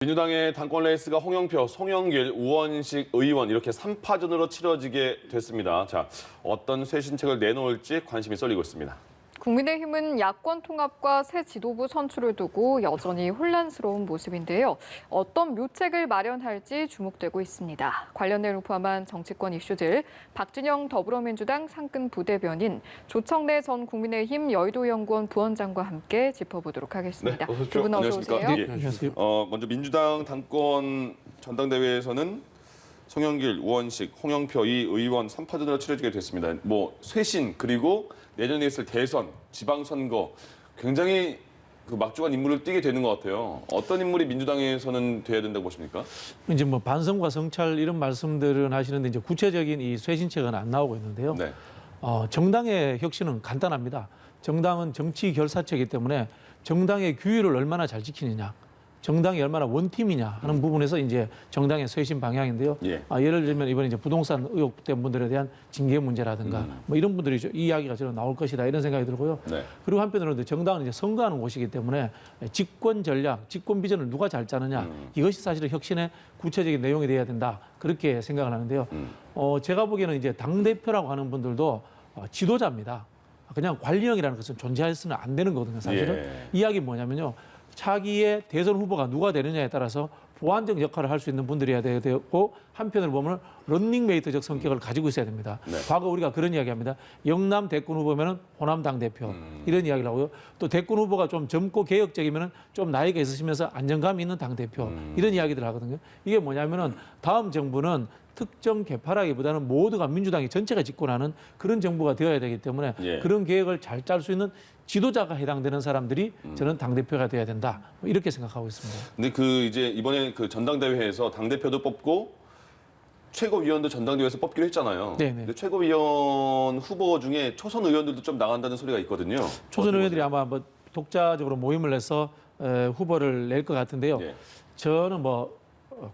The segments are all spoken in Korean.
민주당의 당권 레이스가 홍영표, 송영길, 우원식 의원 이렇게 3파전으로 치러지게 됐습니다. 자, 어떤 쇄신책을 내놓을지 관심이 쏠리고 있습니다. 국민의힘은 야권 통합과 새 지도부 선출을 두고 여전히 혼란스러운 모습인데요. 어떤 묘책을 마련할지 주목되고 있습니다. 관련 내용을 포함한 정치권 이슈들, 박준영 더불어민주당 상근 부대변인, 조청래 전 국민의힘 여의도연구원 부원장과 함께 짚어보도록 하겠습니다. 네, 두 분 어서 오세요. 예. 안녕하세요. 먼저 민주당 당권 전당대회에서는 송영길, 우원식, 홍영표 이 의원 3파전으로 치러지게 됐습니다. 쇄신 그리고 내년에 있을 대선, 지방선거 굉장히 막중한 인물을 띄게 되는 것 같아요. 어떤 인물이 민주당에서는 돼야 된다고 보십니까? 이제 반성과 성찰 이런 말씀들은 하시는데 이제 구체적인 이 쇄신책은 안 나오고 있는데요. 네. 정당의 혁신은 간단합니다. 정당은 정치 결사체이기 때문에 정당의 규율을 얼마나 잘 지키느냐, 정당이 얼마나 원팀이냐 하는 부분에서 이제 정당의 쇄신 방향인데요. 예. 예를 들면 이번에 이제 부동산 의혹된 분들에 대한 징계 문제라든가 이런 분들이 이 이야기가 저는 나올 것이다 이런 생각이 들고요. 네. 그리고 한편으로는 정당은 이제 선거하는 곳이기 때문에 집권 전략, 집권 비전을 누가 잘 짜느냐 이것이 사실은 혁신의 구체적인 내용이 돼야 된다 그렇게 생각을 하는데요. 제가 보기에는 이제 당 대표라고 하는 분들도 지도자입니다. 그냥 관리형이라는 것은 존재해서는 안 되는 거거든요. 사실은 예. 이야기 뭐냐면요. 차기의 대선 후보가 누가 되느냐에 따라서 보완적 역할을 할 수 있는 분들이어야 되고 한편으로 보면 런닝메이트적 성격을 가지고 있어야 됩니다. 네. 과거 우리가 그런 이야기합니다. 영남 대권 후보면은 호남 당 대표 이런 이야기를 하고요. 또 대권 후보가 좀 젊고 개혁적이면은 좀 나이가 있으시면서 안정감 있는 당 대표 이런 이야기들을 하거든요. 이게 뭐냐면은 다음 정부는 특정 계파라기보다는 모두가 민주당이 전체가 집권하는 그런 정부가 되어야 되기 때문에 예. 그런 계획을 잘 짤 수 있는 지도자가 해당되는 사람들이 저는 당대표가 돼야 된다. 이렇게 생각하고 있습니다. 근데 이제 이번에 전당대회에서 당대표도 뽑고 최고위원도 전당대회에서 뽑기로 했잖아요. 네네. 근데 최고위원 후보 중에 초선 의원들도 좀 나간다는 소리가 있거든요. 초선 의원들이 아마 독자적으로 모임을 내서 후보를 낼 것 같은데요. 예. 저는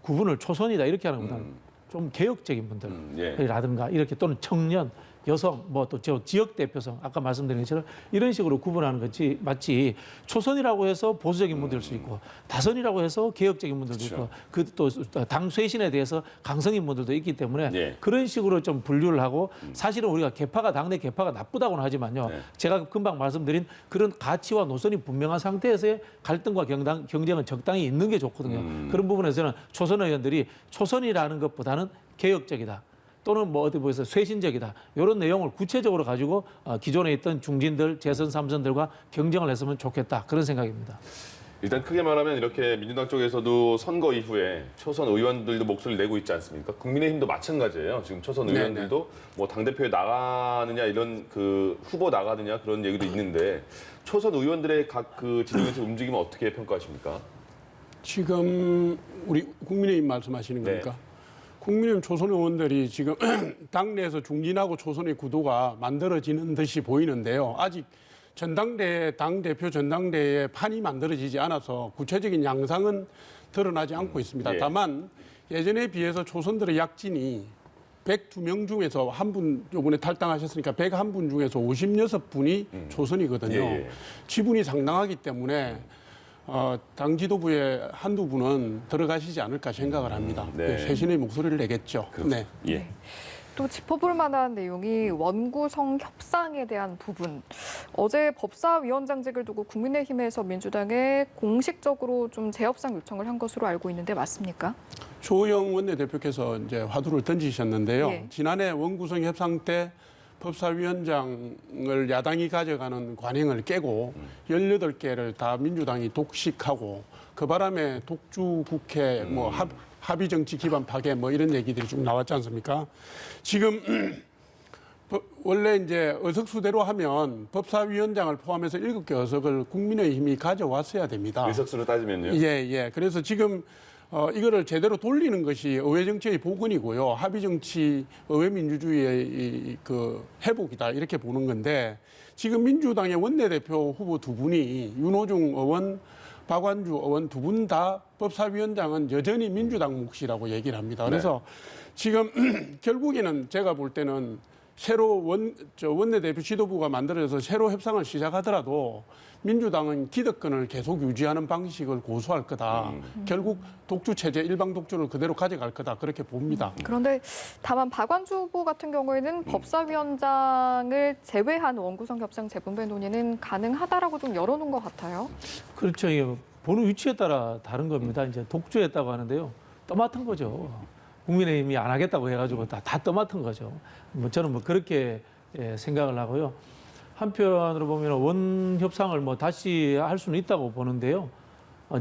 구분을 초선이다 이렇게 하는 것보다는 좀 개혁적인 분들이라든가 이렇게 또는 청년, 여성, 또 지역 대표성 아까 말씀드린 것처럼 이런 식으로 구분하는 것이 마치 초선이라고 해서 보수적인 분들일 수 있고 다선이라고 해서 개혁적인 분들도 그렇죠. 있고 또 당 쇄신에 대해서 강성인 분들도 있기 때문에 예. 그런 식으로 좀 분류를 하고 사실은 우리가 당내 개파가 나쁘다고는 하지만요. 네. 제가 금방 말씀드린 그런 가치와 노선이 분명한 상태에서의 갈등과 경쟁은 적당히 있는 게 좋거든요. 그런 부분에서는 초선 의원들이 초선이라는 것보다는 개혁적이다. 또는 어디 보여서 쇄신적이다. 이런 내용을 구체적으로 가지고 기존에 있던 중진들, 재선 3선들과 경쟁을 했으면 좋겠다. 그런 생각입니다. 일단 크게 말하면 이렇게 민주당 쪽에서도 선거 이후에 초선 의원들도 목소리를 내고 있지 않습니까? 국민의힘도 마찬가지예요. 지금 초선 의원들도 당대표에 나가느냐 이런 후보 나가느냐 그런 얘기도 있는데 초선 의원들의 각 지도에서 움직임은 어떻게 평가하십니까? 지금 우리 국민의힘 말씀하시는 겁니까? 네. 국민의힘 초선 의원들이 지금 당내에서 중진하고 초선의 구도가 만들어지는 듯이 보이는데요. 아직 당대표 전당대회에 판이 만들어지지 않아서 구체적인 양상은 드러나지 않고 있습니다. 예. 다만 예전에 비해서 초선들의 약진이 102명 중에서 한 분 이번에 탈당하셨으니까 101분 중에서 56분이 초선이거든요. 예. 지분이 상당하기 때문에 당 지도부에 한두 분은 들어가시지 않을까 생각을 합니다. 네. 쇄신의 목소리를 내겠죠. 네. 예. 또 짚어볼 만한 내용이 원구성 협상에 대한 부분. 어제 법사위원장직을 두고 국민의힘에서 민주당에 공식적으로 좀 재협상 요청을 한 것으로 알고 있는데 맞습니까? 조영 원내대표께서 이제 화두를 던지셨는데요. 예. 지난해 원구성 협상 때 법사위원장을 야당이 가져가는 관행을 깨고 18개를 다 민주당이 독식하고 그 바람에 독주 국회 합의 정치 기반 파괴 이런 얘기들이 좀 나왔지 않습니까? 지금 원래 이제 의석수대로 하면 법사위원장을 포함해서 7개 의석을 국민의힘이 가져왔어야 됩니다. 의석수로 따지면요? 예. 그래서 지금 이거를 제대로 돌리는 것이 의회 정치의 복원이고요. 합의 정치, 의회 민주주의의 회복이다 이렇게 보는 건데 지금 민주당의 원내대표 후보 두 분이 윤호중 의원, 박완주 의원 두 분 다 법사위원장은 여전히 민주당 몫이라고 얘기를 합니다. 그래서 지금 결국에는 제가 볼 때는 새로 원내대표 지도부가 만들어져서 새로 협상을 시작하더라도 민주당은 기득권을 계속 유지하는 방식을 고수할 거다. 결국 독주 체제, 일방 독주를 그대로 가져갈 거다. 그렇게 봅니다. 그런데 다만 박완주 후보 같은 경우에는 법사위원장을 제외한 원구성 협상 재분배 논의는 가능하다라고 좀 열어놓은 것 같아요. 그렇죠. 이게 보는 위치에 따라 다른 겁니다. 이제 독주했다고 하는데요. 떠맡은 거죠. 국민의힘이 안 하겠다고 해가지고 다 떠맡은 거죠. 뭐 저는 뭐 그렇게 생각을 하고요. 한편으로 보면 원 협상을 뭐 다시 할 수는 있다고 보는데요.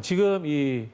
지금 이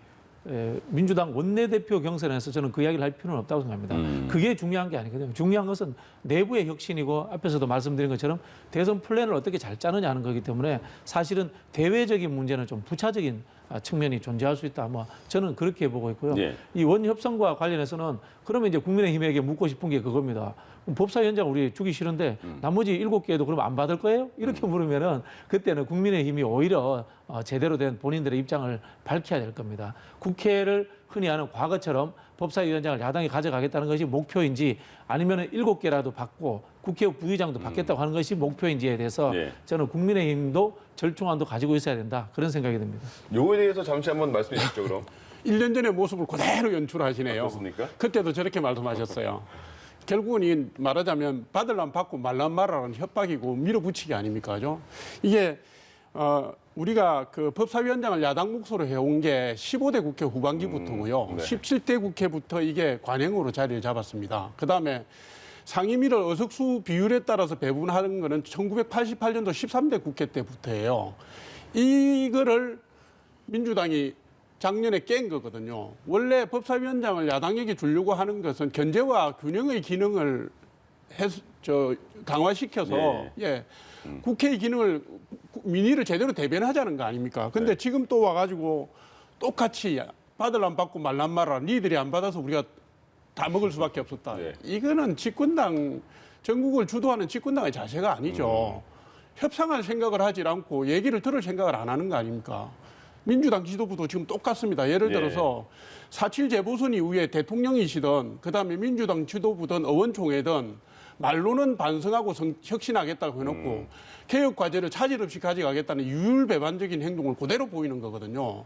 민주당 원내대표 경선에서 저는 그 이야기를 할 필요는 없다고 생각합니다. 그게 중요한 게 아니거든요. 중요한 것은 내부의 혁신이고 앞에서도 말씀드린 것처럼 대선 플랜을 어떻게 잘 짜느냐 하는 거기 때문에 사실은 대외적인 문제는 좀 부차적인 측면이 존재할 수 있다. 뭐 저는 그렇게 보고 있고요. 예. 이 원 협상과 관련해서는 그러면 이제 국민의힘에게 묻고 싶은 게 그겁니다. 법사위원장 우리 주기 싫은데 나머지 7개도 그럼 안 받을 거예요? 이렇게 물으면은 그때는 국민의힘이 오히려 제대로 된 본인들의 입장을 밝혀야 될 겁니다. 국회를 흔히 하는 과거처럼 법사위원장을 야당이 가져가겠다는 것이 목표인지 아니면은 7개라도 받고 국회 부의장도 받겠다고 하는 것이 목표인지에 대해서 예. 저는 국민의힘도 절충안도 가지고 있어야 된다. 그런 생각이 듭니다. 요거에 대해서 잠시 한번 말씀해 주시죠, 그럼. 1년 전의 모습을 그대로 연출하시네요. 그렇습니까? 그때도 저렇게 말씀하셨어요. 결국은 이 말하자면 받으려면 받고 말라면 말라는 협박이고 밀어붙이기 아닙니까? 죠 이게 우리가 그 법사위원장을 야당 몫으로 해온 게 15대 국회 후반기부터고요. 네. 17대 국회부터 이게 관행으로 자리를 잡았습니다. 그다음에 상임위를 의석수 비율에 따라서 배분하는 거는 1988년도 13대 국회 때부터예요. 이거를 민주당이 작년에 깬 거거든요. 원래 법사위원장을 야당에게 주려고 하는 것은 견제와 균형의 기능을 강화시켜서 국회의 기능을 민의를 제대로 대변하자는 거 아닙니까? 근데 네. 지금 또 와가지고 똑같이 받으려면 받고 말란 말라 니들이 안 받아서 우리가 다 먹을 수밖에 없었다. 네. 이거는 집권당 전국을 주도하는 집권당의 자세가 아니죠. 협상할 생각을 하지 않고 얘기를 들을 생각을 안 하는 거 아닙니까? 민주당 지도부도 지금 똑같습니다. 예를 들어서 4.7 재보선 이후에 대통령이시든 그다음에 민주당 지도부든 의원총회든 말로는 반성하고 혁신하겠다고 해놓고 개혁 과제를 차질 없이 가져가겠다는 유율배반적인 행동을 그대로 보이는 거거든요.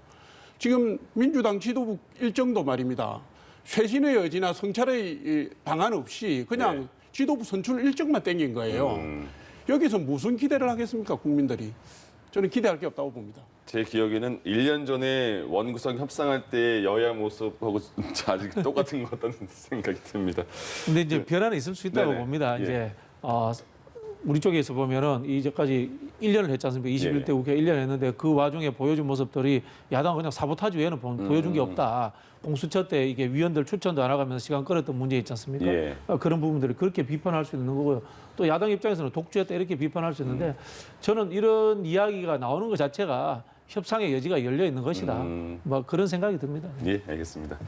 지금 민주당 지도부 일정도 말입니다. 쇄신의 여지나 성찰의 방안 없이 그냥 지도부 선출 일정만 땡긴 거예요. 여기서 무슨 기대를 하겠습니까, 국민들이? 저는 기대할 게 없다고 봅니다. 제 기억에는 1년 전에 원구성 협상할 때 여야 모습하고 아직 똑같은 것 같다는 생각이 듭니다. 근데 이제 변화는 있을 수 있다고 네네. 봅니다. 예. 이제 우리 쪽에서 보면은 이제까지 1년을 했지 않습니까? 21대 국회 1년 했는데 그 와중에 보여준 모습들이 야당은 그냥 사보타지 외에는 보여준 게 없다. 공수처 때 이게 위원들 추천도 안 하면서 시간 끌었던 문제 있지 않습니까? 예. 그런 부분들을 그렇게 비판할 수 있는 거고요. 또 야당 입장에서는 독주했다 이렇게 비판할 수 있는데 저는 이런 이야기가 나오는 것 자체가 협상의 여지가 열려 있는 것이다. 뭐 그런 생각이 듭니다. 예, 알겠습니다.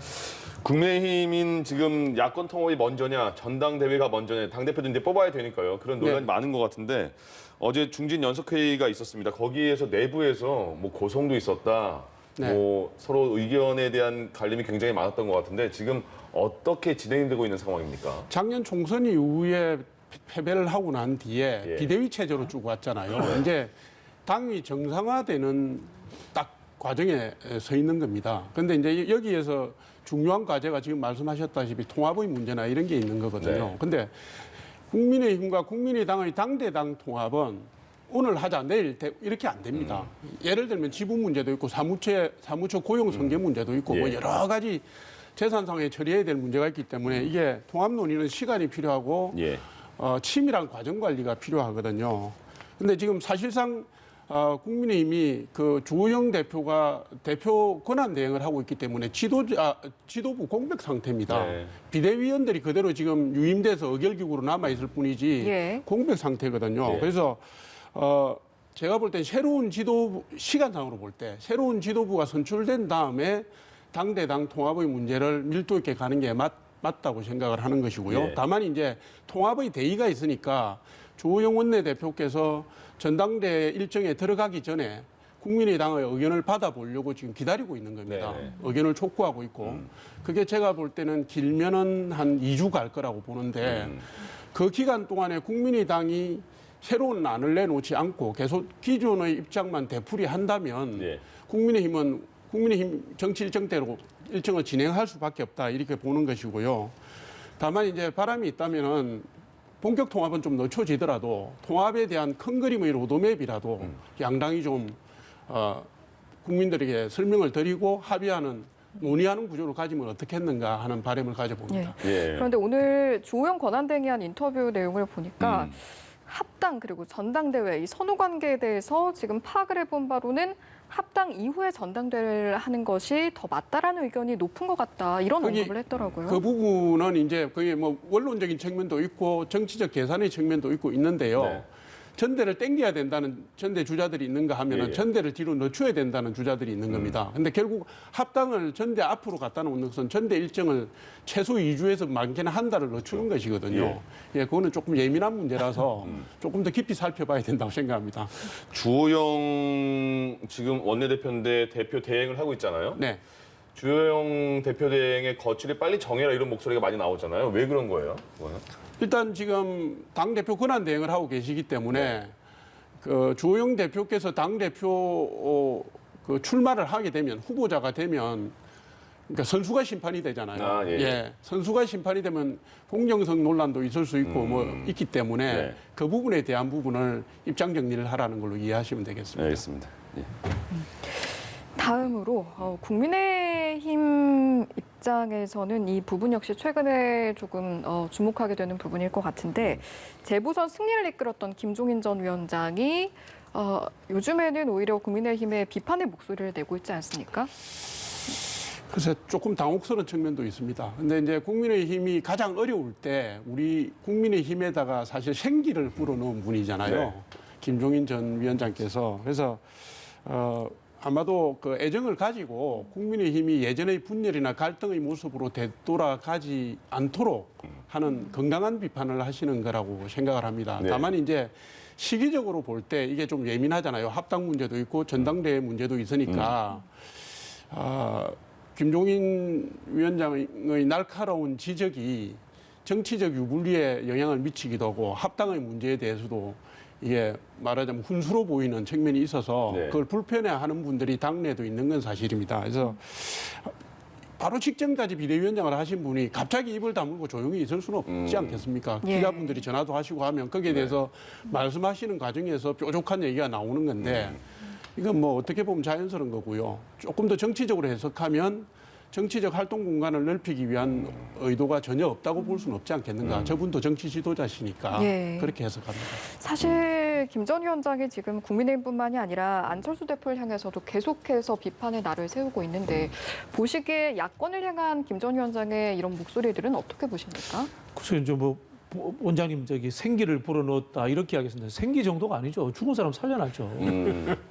국민의힘인 지금 야권 통합이 먼저냐, 전당대회가 먼저냐, 당대표도 이제 뽑아야 되니까요. 그런 논란이 많은 것 같은데 어제 중진 연석회의가 있었습니다. 거기에서 내부에서 뭐 고성도 있었다. 네. 뭐 서로 의견에 대한 갈림이 굉장히 많았던 것 같은데 지금 어떻게 진행되고 있는 상황입니까? 작년 총선 이후에 패배를 하고 난 뒤에 비대위 체제로 쭉 왔잖아요. 이제 당이 정상화되는 딱 과정에 서 있는 겁니다. 그런데 이제 여기에서 중요한 과제가 지금 말씀하셨다시피 통합의 문제나 이런 게 있는 거거든요. 네. 근데 국민의힘과 국민의당의 당대당 통합은 오늘 하자 내일 이렇게 안 됩니다. 예를 들면 지분 문제도 있고 사무처 고용 성계 문제도 있고 뭐 여러 가지 재산상에 처리해야 될 문제가 있기 때문에 이게 통합 논의는 시간이 필요하고 치밀한 과정 관리가 필요하거든요. 근데 지금 사실상 국민의힘이 그 주호영 대표가 대표 권한 대행을 하고 있기 때문에 지도부 공백 상태입니다. 네. 비대위원들이 그대로 지금 유임돼서 의결기구로 남아 있을 뿐이지 공백 상태거든요. 그래서 제가 볼 때 새로운 지도부 시간상으로 볼 때 새로운 지도부가 선출된 다음에 당대당 통합의 문제를 밀도 있게 가는 게 맞다고 생각을 하는 것이고요. 다만 이제 통합의 대의가 있으니까 주호영 원내대표께서 전당대 일정에 들어가기 전에 국민의당의 의견을 받아보려고 지금 기다리고 있는 겁니다. 의견을 촉구하고 있고 그게 제가 볼 때는 길면은 한 2주 갈 거라고 보는데 그 기간 동안에 국민의당이 새로운 안을 내놓지 않고 계속 기존의 입장만 되풀이한다면 예. 국민의힘 정치 일정대로 일정을 진행할 수밖에 없다 이렇게 보는 것이고요. 다만 이제 바람이 있다면은 본격 통합은 좀 늦춰지더라도 통합에 대한 큰 그림의 로드맵이라도 양당이 좀 국민들에게 설명을 드리고 논의하는 구조를 가지면 어떻겠는가 하는 바람을 가져봅니다. 예. 그런데 오늘 조호영 권한대행이 한 인터뷰 내용을 보니까 합당 그리고 전당대회 이 선후 관계에 대해서 지금 파악을 해본 바로는 합당 이후에 전당대회를 하는 것이 더 맞다라는 의견이 높은 것 같다 이런 언급을 했더라고요. 그 부분은 이제 그게 뭐 원론적인 측면도 있고 정치적 계산의 측면도 있고 있는데요. 네. 전대를 땡겨야 된다는 전대 주자들이 있는가 하면은 예. 전대를 뒤로 늦춰야 된다는 주자들이 있는 겁니다. 근데 결국 합당을 전대 앞으로 갖다 놓는 것은 전대 일정을 최소 2주에서 많게는 한 달을 늦추는 것이거든요. 예, 그거는 조금 예민한 문제라서 조금 더 깊이 살펴봐야 된다고 생각합니다. 주호영 지금 원내대표인데 대표 대행을 하고 있잖아요. 네. 주호영 대표 대행의 거취를 빨리 정해라 이런 목소리가 많이 나오잖아요. 왜 그런 거예요? 그거는? 일단 지금 당대표 권한 대행을 하고 계시기 때문에 그 주호영 대표께서 당대표 그 출마를 하게 되면 후보자가 되면 그러니까 선수가 심판이 되잖아요. 아, 예. 선수가 심판이 되면 공정성 논란도 있을 수 있고 뭐 있기 때문에 네. 그 부분에 대한 부분을 입장 정리를 하라는 걸로 이해하시면 되겠습니다. 알겠습니다. 예. 다음으로 국민의힘 입장에서는 이 부분 역시 최근에 조금 주목하게 되는 부분일 것 같은데 재보선 승리를 이끌었던 김종인 전 위원장이 요즘에는 오히려 국민의힘의 비판의 목소리를 내고 있지 않습니까? 그래서 조금 당혹스러운 측면도 있습니다. 근데 이제 국민의힘이 가장 어려울 때 우리 국민의힘에다가 사실 생기를 불어넣은 분이잖아요. 네. 김종인 전 위원장께서. 그래서 아마도 그 애정을 가지고 국민의힘이 예전의 분열이나 갈등의 모습으로 되돌아가지 않도록 하는 건강한 비판을 하시는 거라고 생각을 합니다. 네. 다만 이제 시기적으로 볼 때 이게 좀 예민하잖아요. 합당 문제도 있고 전당대회 문제도 있으니까 김종인 위원장의 날카로운 지적이 정치적 유불리에 영향을 미치기도 하고 합당의 문제에 대해서도 이게 말하자면 훈수로 보이는 측면이 있어서 네. 그걸 불편해하는 분들이 당내에도 있는 건 사실입니다. 그래서 바로 직전까지 비대위원장을 하신 분이 갑자기 입을 다물고 조용히 있을 수는 없지 않겠습니까? 예. 기자분들이 전화도 하시고 하면 거기에 대해서 말씀하시는 과정에서 뾰족한 얘기가 나오는 건데 이건 뭐 어떻게 보면 자연스러운 거고요. 조금 더 정치적으로 해석하면 정치적 활동 공간을 넓히기 위한 의도가 전혀 없다고 볼 수는 없지 않겠는가. 저분도 정치 지도자시니까 예. 그렇게 해석합니다. 사실 김 전 위원장이 지금 국민의힘뿐만이 아니라 안철수 대표를 향해서도 계속해서 비판의 날을 세우고 있는데 보시기에 야권을 향한 김 전 위원장의 이런 목소리들은 어떻게 보십니까? 글쎄요, 이제 뭐 원장님 생기를 불어넣었다 이렇게 하겠습니다. 생기 정도가 아니죠. 죽은 사람 살려놨죠.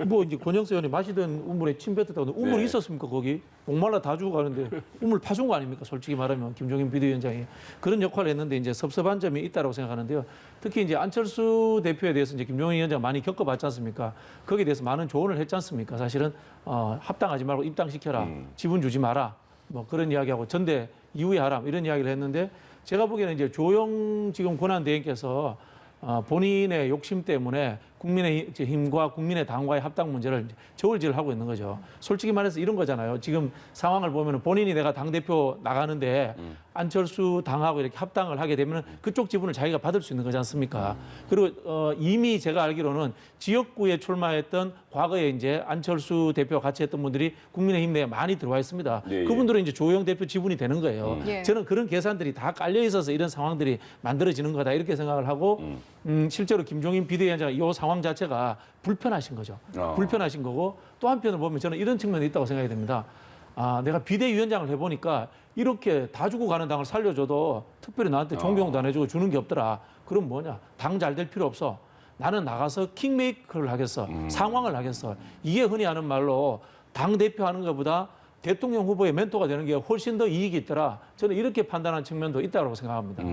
뭐 이제 권영세 의원이 마시던 우물에 침 뱉었다고 우물이 네. 있었습니까 거기? 목말라 다 죽어가는데 우물 파준 거 아닙니까? 솔직히 말하면 김종인 비대위원장이 그런 역할을 했는데 이제 섭섭한 점이 있다고 생각하는데요. 특히 이제 안철수 대표에 대해서 이제 김종인 위원장 많이 겪어봤지 않습니까? 거기에 대해서 많은 조언을 했지 않습니까? 사실은 합당하지 말고 입당시켜라, 지분 주지 마라, 뭐 그런 이야기하고 전대 이후에 하라 이런 이야기를 했는데. 제가 보기에는 이제 조영 지금 권한대행께서 본인의 욕심 때문에 국민의힘과 국민의당과의 합당 문제를 저울질하고 있는 거죠. 솔직히 말해서 이런 거잖아요. 지금 상황을 보면 본인이 내가 당대표 나가는데 안철수 당하고 이렇게 합당을 하게 되면 그쪽 지분을 자기가 받을 수 있는 거지 않습니까? 그리고 이미 제가 알기로는 지역구에 출마했던 과거에 이제 안철수 대표와 같이 했던 분들이 국민의힘 내에 많이 들어와 있습니다. 예, 예. 그분들은 이제 조영 대표 지분이 되는 거예요. 예. 저는 그런 계산들이 다 깔려 있어서 이런 상황들이 만들어지는 거다 이렇게 생각을 하고 실제로 김종인 비대위원장 이 상황 자체가 불편하신 거죠. 불편하신 거고 또 한편으로 보면 저는 이런 측면이 있다고 생각이 됩니다. 내가 비대위원장을 해보니까 이렇게 다 주고 가는 당을 살려줘도 특별히 나한테 존경도 안 해주고 주는 게 없더라. 그럼 뭐냐? 당 잘 될 필요 없어. 나는 나가서 킹메이커를 하겠어. 상황을 하겠어. 이게 흔히 하는 말로 당 대표하는 것보다 대통령 후보의 멘토가 되는 게 훨씬 더 이익이 있더라. 저는 이렇게 판단하는 측면도 있다고 생각합니다.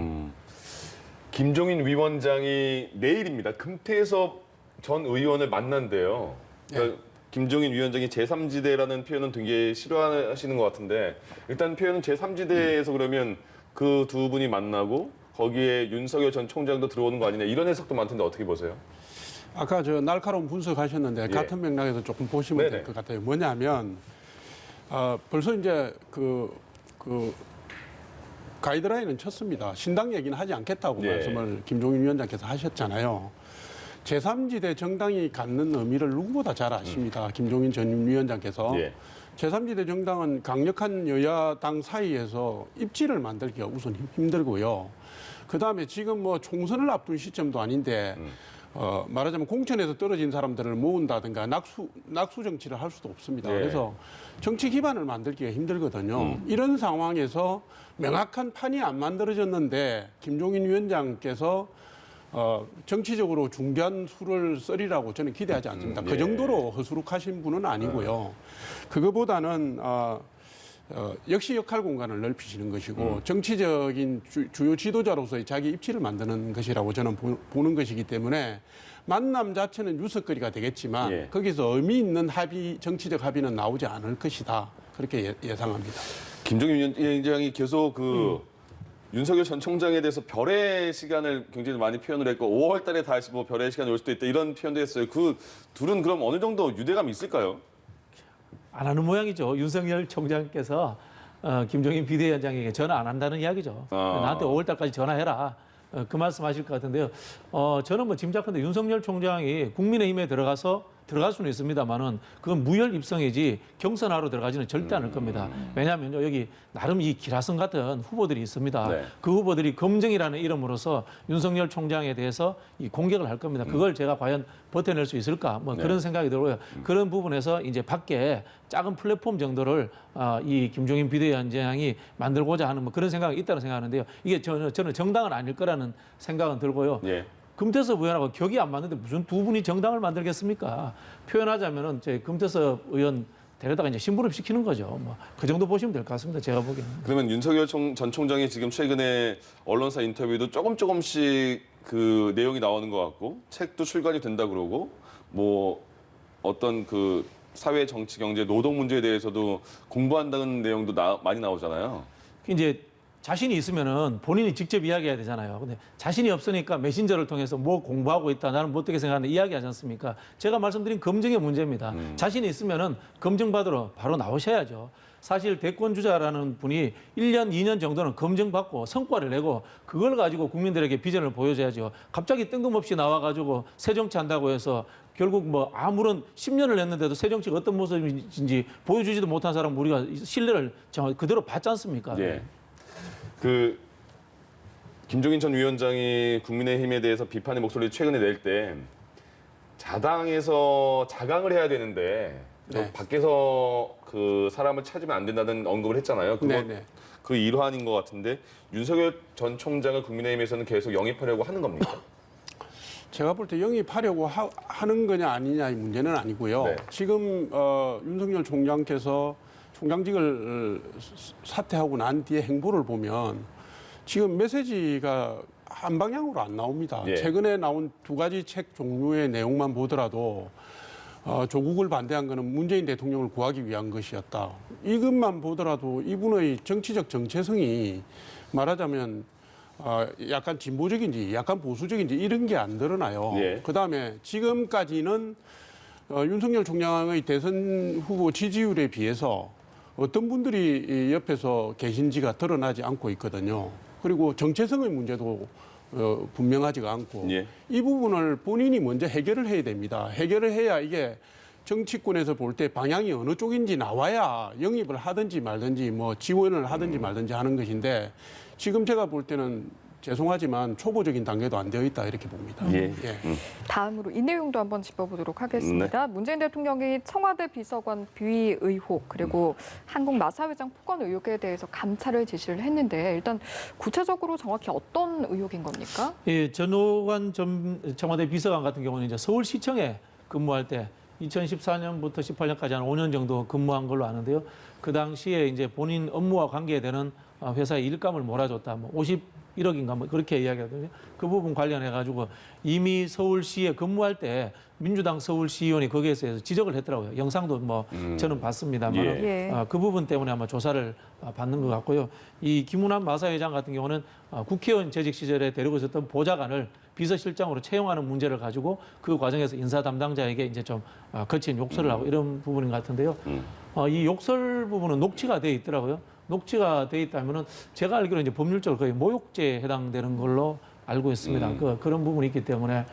김종인 위원장이 내일입니다. 금태섭 전 의원을 만난대요. 그러니까 김종인 위원장이 제3지대라는 표현은 되게 싫어하시는 것 같은데 일단 표현은 제3지대에서 그러면 그 두 분이 만나고 거기에 윤석열 전 총장도 들어오는 거 아니냐 이런 해석도 많던데 어떻게 보세요? 아까 저 날카로운 분석하셨는데 예. 같은 맥락에서 조금 보시면 될 네네. 것 같아요. 뭐냐면 벌써 이제 그 가이드라인은 쳤습니다. 신당 얘기는 하지 않겠다고 예. 말씀을 김종인 위원장께서 하셨잖아요. 제3지대 정당이 갖는 의미를 누구보다 잘 아십니다. 김종인 전 위원장께서. 예. 제3지대 정당은 강력한 여야당 사이에서 입지를 만들기가 우선 힘들고요. 그다음에 지금 뭐 총선을 앞둔 시점도 아닌데 말하자면 공천에서 떨어진 사람들을 모은다든가 낙수 정치를 할 수도 없습니다. 예. 그래서 정치 기반을 만들기가 힘들거든요. 이런 상황에서 명확한 판이 안 만들어졌는데 김종인 위원장께서 정치적으로 중대한 수를 쓰리라고 저는 기대하지 않습니다. 예. 그 정도로 허술룩하신 분은 아니고요. 그거보다는 역시 역할 공간을 넓히시는 것이고 정치적인 주요 지도자로서의 자기 입지를 만드는 것이라고 저는 보는 것이기 때문에 만남 자체는 유석거리가 되겠지만 예. 거기서 의미 있는 합의, 정치적 합의는 나오지 않을 것이다. 그렇게 예상합니다. 김종인 위원장이 계속 윤석열 전 총장에 대해서 별의 시간을 굉장히 많이 표현을 했고 5월 달에 다시 뭐 별의 시간이 올 수도 있다 이런 표현도 했어요. 그 둘은 그럼 어느 정도 유대감이 있을까요? 안 하는 모양이죠. 윤석열 총장께서 김종인 비대위원장에게 전화 안 한다는 이야기죠. 나한테 5월 달까지 전화해라. 그 말씀하실 것 같은데요. 저는 뭐 짐작한데 윤석열 총장이 국민의힘에 들어갈 수는 있습니다만은 그건 무혈 입성이지 경선하러 들어가지는 절대 않을 겁니다. 왜냐하면 여기 나름 이 기라성 같은 후보들이 있습니다. 네. 그 후보들이 검증이라는 이름으로서 윤석열 총장에 대해서 이 공격을 할 겁니다. 그걸 제가 과연 버텨낼 수 있을까? 뭐 네. 그런 생각이 들고요. 그런 부분에서 이제 밖에 작은 플랫폼 정도를 이 김종인 비대위원장이 만들고자 하는 뭐 그런 생각이 있다고 생각하는데요. 이게 저는 정당은 아닐 거라는 생각은 들고요. 예. 금태섭 의원하고 격이 안 맞는데 무슨 두 분이 정당을 만들겠습니까? 표현하자면은 제 금태섭 의원 데려다가 이제 심부름 시키는 거죠. 뭐 그 정도 보시면 될 것 같습니다. 제가 보기에는. 그러면 윤석열 전 총장이 지금 최근에 언론사 인터뷰도 조금씩 그 내용이 나오는 것 같고 책도 출간이 된다 그러고 뭐 어떤 그 사회, 정치, 경제, 노동 문제에 대해서도 공부한다는 내용도 많이 나오잖아요. 이제 자신이 있으면은 본인이 직접 이야기해야 되잖아요. 근데 자신이 없으니까 메신저를 통해서 뭐 공부하고 있다. 나는 뭐 어떻게 생각하는데 이야기하지 않습니까? 제가 말씀드린 검증의 문제입니다. 자신이 있으면은 검증받으러 바로 나오셔야죠. 사실 대권 주자라는 분이 1년, 2년 정도는 검증받고 성과를 내고 그걸 가지고 국민들에게 비전을 보여줘야죠. 갑자기 뜬금없이 나와가지고 새정치 한다고 해서 결국 뭐 아무런 10년을 했는데도 새정치가 어떤 모습인지 보여주지도 못한 사람 우리가 신뢰를 그대로 받지 않습니까? 예. 그 김종인 전 위원장이 국민의힘에 대해서 비판의 목소리를 최근에 낼 때 자당에서 자강을 해야 되는데 네. 밖에서 그 사람을 찾으면 안 된다는 언급을 했잖아요. 네네. 그 일환인 것 같은데 윤석열 전 총장을 국민의힘에서는 계속 영입하려고 하는 겁니까? 제가 볼 때 영입하려고 하는 거냐 아니냐의 문제는 아니고요. 네. 지금 윤석열 총장께서 총장직을 사퇴하고 난 뒤에 행보를 보면 지금 메시지가 한 방향으로 안 나옵니다. 예. 최근에 나온 두 가지 책 종류의 내용만 보더라도 조국을 반대한 것은 문재인 대통령을 구하기 위한 것이었다. 이것만 보더라도 이분의 정치적 정체성이 말하자면 약간 진보적인지 약간 보수적인지 이런 게 안 드러나요. 예. 그다음에 지금까지는 윤석열 총장의 대선 후보 지지율에 비해서 어떤 분들이 옆에서 계신지가 드러나지 않고 있거든요. 그리고 정체성의 문제도 분명하지가 않고 예. 이 부분을 본인이 먼저 해결을 해야 됩니다. 해결을 해야 이게 정치권에서 볼 때 방향이 어느 쪽인지 나와야 영입을 하든지 말든지 뭐 지원을 하든지 말든지 하는 것인데 지금 제가 볼 때는 죄송하지만 초보적인 단계도 안 되어 있다 이렇게 봅니다. 예. 다음으로 이 내용도 한번 짚어보도록 하겠습니다. 문재인 대통령이 청와대 비서관 비위 의혹 그리고 한국 마사회장 폭언 의혹에 대해서 감찰을 지시를 했는데 일단 구체적으로 정확히 어떤 의혹인 겁니까? 예, 전호관 청와대 비서관 같은 경우는 이제 서울시청에 근무할 때 2014년부터 18년까지 한 5년 정도 근무한 걸로 아는데요. 그 당시에 이제 본인 업무와 관계되는 회사의 일감을 몰아줬다. 뭐 1억인가 뭐 그렇게 이야기하거든요. 그 부분 관련해 가지고 이미 서울시에 근무할 때 민주당 서울시의원이 거기에서 지적을 했더라고요. 영상도 뭐 저는 봤습니다만 예. 그 부분 때문에 아마 조사를 받는 것 같고요. 이 김은환 마사회장 같은 경우는 국회의원 재직 시절에 데리고 있었던 보좌관을 비서실장으로 채용하는 문제를 가지고 그 과정에서 인사 담당자에게 이제 좀 거친 욕설을 하고 이런 부분인 것 같은데요. 이 욕설 부분은 녹취가 돼 있더라고요. 녹취가 돼 있다면은 제가 알기로 이제 법률적으로 거의 모욕죄에 해당되는 걸로 알고 있습니다. 그런 부분이 있기 때문에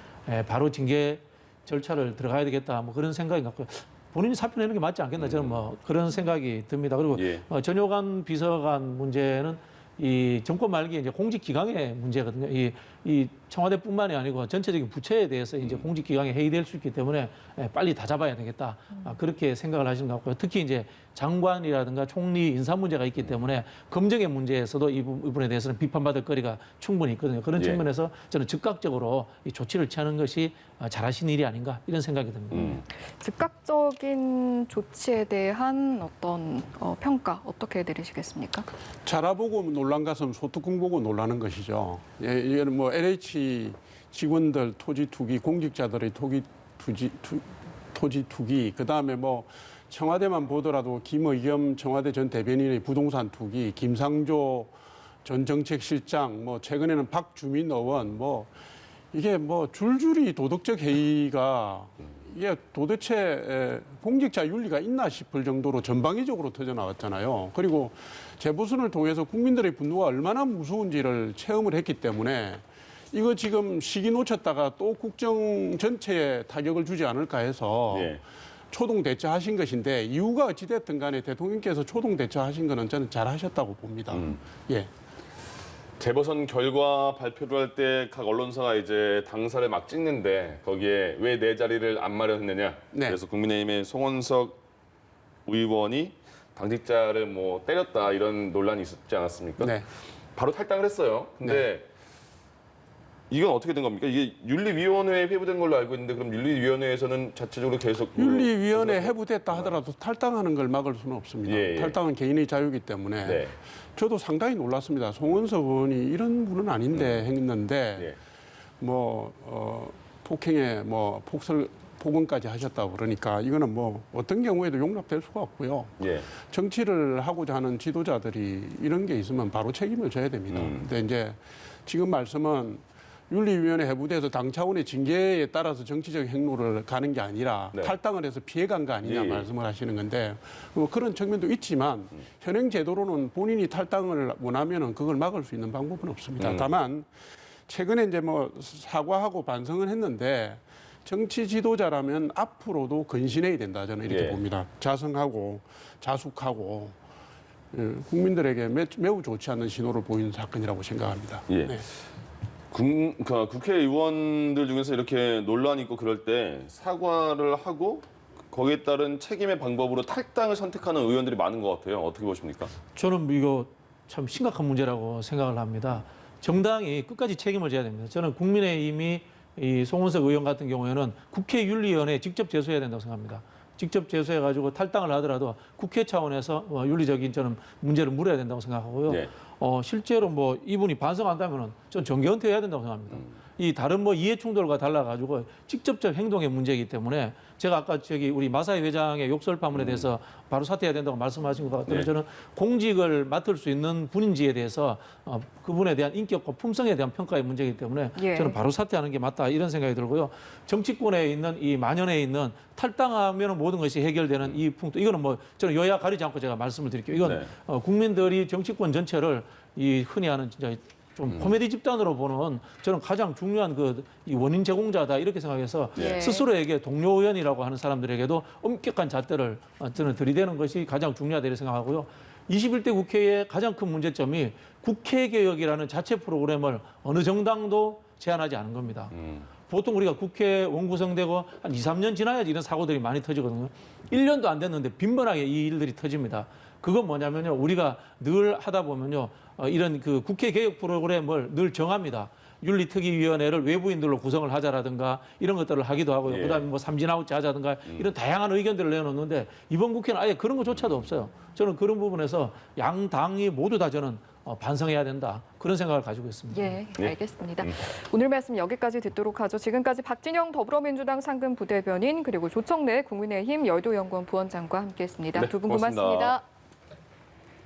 바로 징계 절차를 들어가야 되겠다. 뭐 그런 생각이 같고요. 본인이 사표 내는 게 맞지 않겠나 저는 뭐 그런 생각이 듭니다. 그리고 예. 전효관 비서관 문제는 이 정권 말기에 이제 공직 기강의 문제거든요. 이 청와대뿐만이 아니고 전체적인 부처에 대해서 이제 공직 기강이 회의될 수 있기 때문에 빨리 다 잡아야 되겠다. 그렇게 생각을 하시는 것 같고요. 특히 이제 장관이라든가 총리 인사 문제가 있기 때문에 검증의 문제에서도 이 부분에 대해서는 비판받을 거리가 충분히 있거든요. 그런 예. 측면에서 저는 즉각적으로 이 조치를 취하는 것이 잘하신 일이 아닌가 이런 생각이 듭니다. 즉각적인 조치에 대한 어떤 평가 어떻게 내리시겠습니까? 자라보고 놀란 것은 소뚜껑 보고 놀라는 것이죠. 예, 이거는 뭐 LH 직원들 토지 투기, 공직자들의 토지 투기, 그 다음에 뭐 청와대만 보더라도 김의겸 청와대 전 대변인의 부동산 투기, 김상조 전 정책실장, 뭐 최근에는 박주민 의원, 뭐 이게 뭐 줄줄이 도덕적 해이가 이게 도대체 공직자 윤리가 있나 싶을 정도로 전방위적으로 터져 나왔잖아요. 그리고 재보선을 통해서 국민들의 분노가 얼마나 무서운지를 체험을 했기 때문에 이거 지금 시기 놓쳤다가 또 국정 전체에 타격을 주지 않을까 해서 예. 초동 대처하신 것인데 이유가 어찌됐든 간에 대통령께서 초동 대처하신 거는 저는 잘하셨다고 봅니다. 예. 재보선 결과 발표를 할 때 각 언론사가 이제 당사를 막 찍는데 거기에 왜 내 자리를 안 마련했느냐. 네. 그래서 국민의힘의 송원석 의원이 당직자를 뭐 때렸다 이런 논란이 있었지 않았습니까? 네. 바로 탈당을 했어요. 근데 이건 어떻게 된 겁니까? 이게 윤리위원회에 회부된 걸로 알고 있는데 그럼 윤리위원회에서는 자체적으로 계속 윤리위원회 해부됐다 하더라도 탈당하는 걸 막을 수는 없습니다. 예, 예. 탈당은 개인의 자유이기 때문에 네. 저도 상당히 놀랐습니다. 송원석 의원이 이런 분은 아닌데 했는데 예. 폭행에 뭐 폭언까지 하셨다고 그러니까 이거는 뭐 어떤 경우에도 용납될 수가 없고요. 예. 정치를 하고자 하는 지도자들이 이런 게 있으면 바로 책임을 져야 됩니다. 근데 이제 지금 말씀은 윤리위원회 해부돼서 당 차원의 징계에 따라서 정치적 행로를 가는 게 아니라 네. 탈당을 해서 피해간 거 아니냐 예, 예. 말씀을 하시는 건데 뭐 그런 측면도 있지만 현행 제도로는 본인이 탈당을 원하면은 그걸 막을 수 있는 방법은 없습니다. 다만 최근에 이제 뭐 사과하고 반성은 했는데 정치 지도자라면 앞으로도 근신해야 된다 저는 이렇게 예. 봅니다. 자성하고 자숙하고 국민들에게 매우 좋지 않는 신호를 보이는 사건이라고 생각합니다. 예. 네. 그러니까 국회의원들 중에서 이렇게 논란이 있고 그럴 때 사과를 하고 거기에 따른 책임의 방법으로 탈당을 선택하는 의원들이 많은 것 같아요. 어떻게 보십니까? 저는 이거 참 심각한 문제라고 생각을 합니다. 정당이 끝까지 책임을 져야 됩니다. 저는 국민의힘이 이 송원석 의원 같은 경우에는 국회윤리위원회에 직접 제소해야 된다고 생각합니다. 직접 제소해가지고 탈당을 하더라도 국회 차원에서 윤리적인 저는 문제를 물어야 된다고 생각하고요. 네. 실제로 뭐 이분이 반성한다면은 전 정계 은퇴해야 된다고 생각합니다. 이 다른 뭐 이해 충돌과 달라가지고 직접적 행동의 문제이기 때문에 제가 아까 우리 마사회 회장의 욕설 파문에 대해서 바로 사퇴해야 된다고 말씀하신 것 같아요. 네. 저는 공직을 맡을 수 있는 분인지에 대해서 그분에 대한 인격과 품성에 대한 평가의 문제이기 때문에 예. 저는 바로 사퇴하는 게 맞다 이런 생각이 들고요. 정치권에 있는 이 만연에 있는 탈당하면 모든 것이 해결되는 이 풍토 이거는 뭐 저는 여야 가리지 않고 제가 말씀을 드릴게요. 이건 네. 국민들이 정치권 전체를 이 흔히 하는 진짜 좀 코미디 집단으로 보는 저는 가장 중요한 이 원인 제공자다 이렇게 생각해서 예. 스스로에게 동료 의원이라고 하는 사람들에게도 엄격한 잣대를 저는 들이대는 것이 가장 중요하다 이렇게 생각하고요. 21대 국회의 가장 큰 문제점이 국회 개혁이라는 자체 프로그램을 어느 정당도 제안하지 않은 겁니다. 보통 우리가 국회 원구성되고 한 2, 3년 지나야지 이런 사고들이 많이 터지거든요. 1년도 안 됐는데 빈번하게 이 일들이 터집니다. 그건 뭐냐면요. 우리가 늘 하다 보면요. 이런 그 국회 개혁 프로그램을 늘 정합니다. 윤리특위위원회를 외부인들로 구성을 하자라든가 이런 것들을 하기도 하고요. 예. 그다음에 뭐 삼진아웃제 하자든가 이런 다양한 의견들을 내놓는데 이번 국회는 아예 그런 것조차도 없어요. 저는 그런 부분에서 양 당이 모두 다 저는 반성해야 된다. 그런 생각을 가지고 있습니다. 예, 알겠습니다. 오늘 말씀 여기까지 듣도록 하죠. 지금까지 박진영 더불어민주당 상근 부대변인 그리고 조청래 국민의힘 여의도연구원 부원장과 함께했습니다. 네, 두 분 고맙습니다. 고맙습니다.